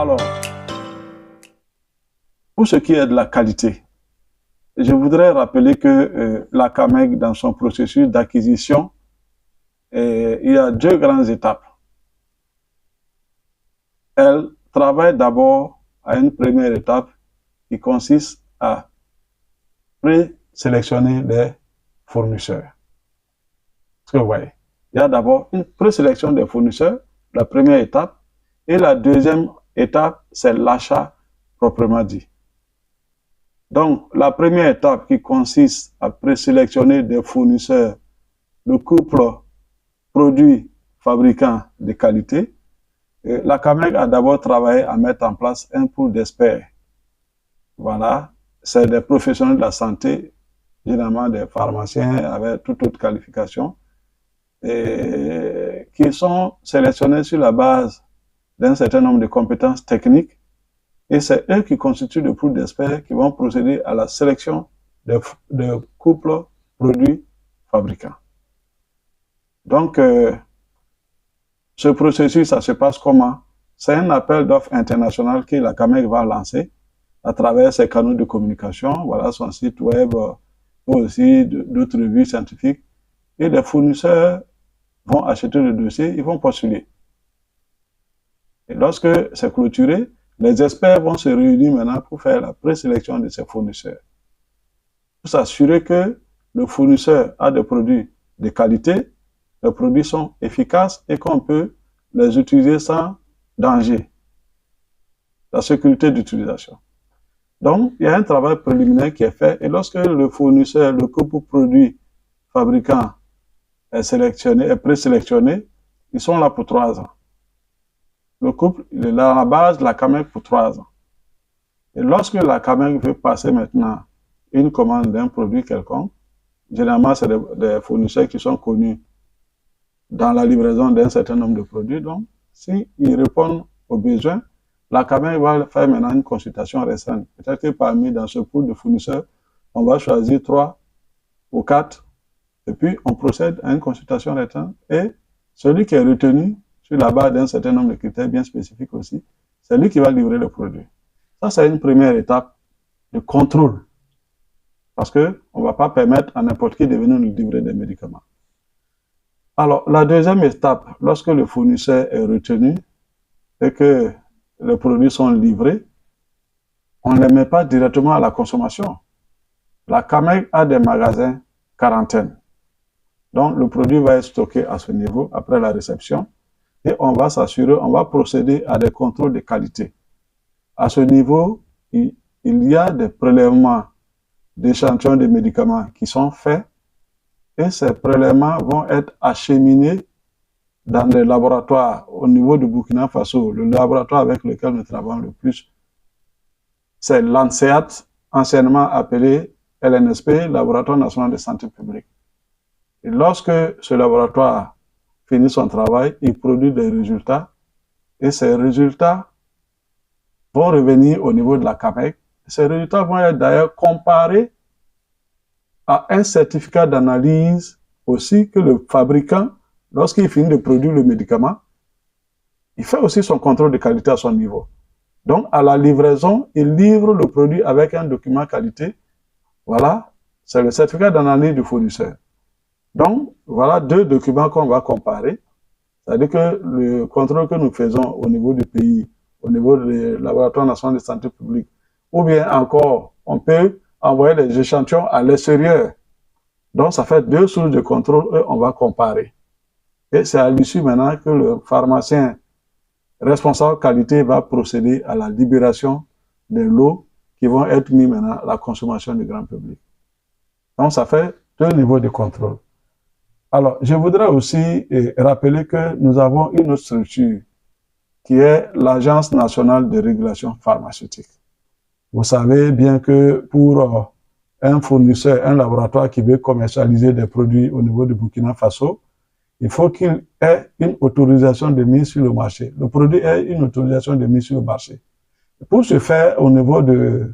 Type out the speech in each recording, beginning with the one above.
Alors, pour ce qui est de la qualité, je voudrais rappeler que la CAMEG, dans son processus d'acquisition, il y a deux grandes étapes. Elle travaille d'abord à une première étape qui consiste à présélectionner les fournisseurs. Ce que vous voyez, il y a d'abord une présélection des fournisseurs, la première étape, et la deuxième étape, c'est l'achat proprement dit. Donc, la première étape qui consiste à présélectionner des fournisseurs, le couple produit-fabricant de qualité, la CAMEG a d'abord travaillé à mettre en place un pool d'experts. Voilà, c'est des professionnels de la santé, généralement des pharmaciens avec toute autre qualification, qui sont sélectionnés sur la base d'un certain nombre de compétences techniques. Et c'est eux qui constituent le pool d'experts qui vont procéder à la sélection de couples produits-fabricants. Donc, ce processus, ça se passe comment? C'est un appel d'offres international que la CAMEG va lancer à travers ses canaux de communication, voilà son site web, aussi d'autres revues scientifiques. Et les fournisseurs vont acheter le dossier, ils vont postuler. Et lorsque c'est clôturé, les experts vont se réunir maintenant pour faire la présélection de ces fournisseurs. Pour s'assurer que le fournisseur a des produits de qualité, les produits sont efficaces et qu'on peut les utiliser sans danger. La sécurité d'utilisation. Donc, il y a un travail préliminaire qui est fait et lorsque le fournisseur, le couple produit fabricant est sélectionné, est présélectionné, ils sont là pour 3 ans. Le couple, il est là à la base de la CAMEG pour 3 ans. Et lorsque la CAMEG veut passer maintenant une commande d'un produit quelconque, généralement c'est des fournisseurs qui sont connus dans la livraison d'un certain nombre de produits. Donc, s'ils répondent aux besoins, la CAMEG va faire maintenant une consultation récente. Peut-être que parmi dans ce pool de fournisseurs, on va choisir 3 ou 4, et puis on procède à une consultation récente. Et celui qui est retenu sur la base d'un certain nombre de critères bien spécifiques aussi, c'est lui qui va livrer le produit. Ça, c'est une première étape de contrôle. Parce qu'on ne va pas permettre à n'importe qui de venir nous livrer des médicaments. Alors, la deuxième étape, lorsque le fournisseur est retenu et que les produits sont livrés, on ne les met pas directement à la consommation. La CAMEG a des magasins quarantaine. Donc, le produit va être stocké à ce niveau après la réception. Et on va s'assurer, on va procéder à des contrôles de qualité. À ce niveau, il y a des prélèvements d'échantillons de médicaments qui sont faits et ces prélèvements vont être acheminés dans des laboratoires au niveau du Burkina Faso. Le laboratoire avec lequel nous travaillons le plus, c'est l'ANSEAT, anciennement appelé LNSP, Laboratoire National de Santé Publique. Et lorsque ce laboratoire finit son travail, il produit des résultats et ces résultats vont revenir au niveau de la CAMEG. Ces résultats vont être d'ailleurs comparés à un certificat d'analyse aussi que le fabricant, lorsqu'il finit de produire le médicament, il fait aussi son contrôle de qualité à son niveau. Donc, à la livraison, il livre le produit avec un document qualité. Voilà, c'est le certificat d'analyse du fournisseur. Donc, voilà 2 documents qu'on va comparer. C'est-à-dire que le contrôle que nous faisons au niveau du pays, au niveau du laboratoire national de santé publique, ou bien encore, on peut envoyer les échantillons à l'extérieur. Donc, ça fait 2 sources de contrôle et on va comparer. Et c'est à l'issue maintenant que le pharmacien responsable qualité va procéder à la libération des lots qui vont être mis maintenant à la consommation du grand public. Donc, ça fait 2 niveaux de contrôle. Alors, je voudrais aussi rappeler que nous avons une autre structure qui est l'Agence nationale de régulation pharmaceutique. Vous savez bien que pour un fournisseur, un laboratoire qui veut commercialiser des produits au niveau du Burkina Faso, il faut qu'il ait une autorisation de mise sur le marché. Le produit ait une autorisation de mise sur le marché. Pour ce faire, au niveau de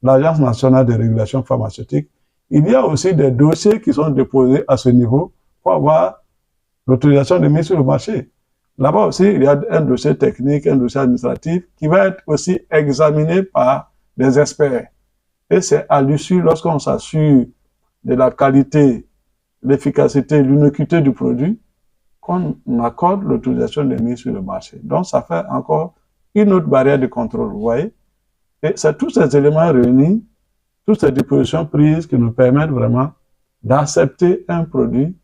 l'Agence nationale de régulation pharmaceutique, il y a aussi des dossiers qui sont déposés à ce niveau pour avoir l'autorisation de mise sur le marché. Là-bas aussi, il y a un dossier technique, un dossier administratif qui va être aussi examiné par des experts. Et c'est à l'issue, lorsqu'on s'assure de la qualité, l'efficacité, l'innocuité du produit, qu'on accorde l'autorisation de mise sur le marché. Donc, ça fait encore une autre barrière de contrôle, vous voyez. Et c'est tous ces éléments réunis, toutes ces dispositions prises qui nous permettent vraiment d'accepter un produit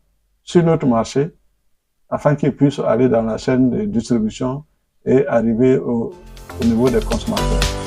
sur notre marché afin qu'il puisse aller dans la chaîne de distribution et arriver au niveau des consommateurs.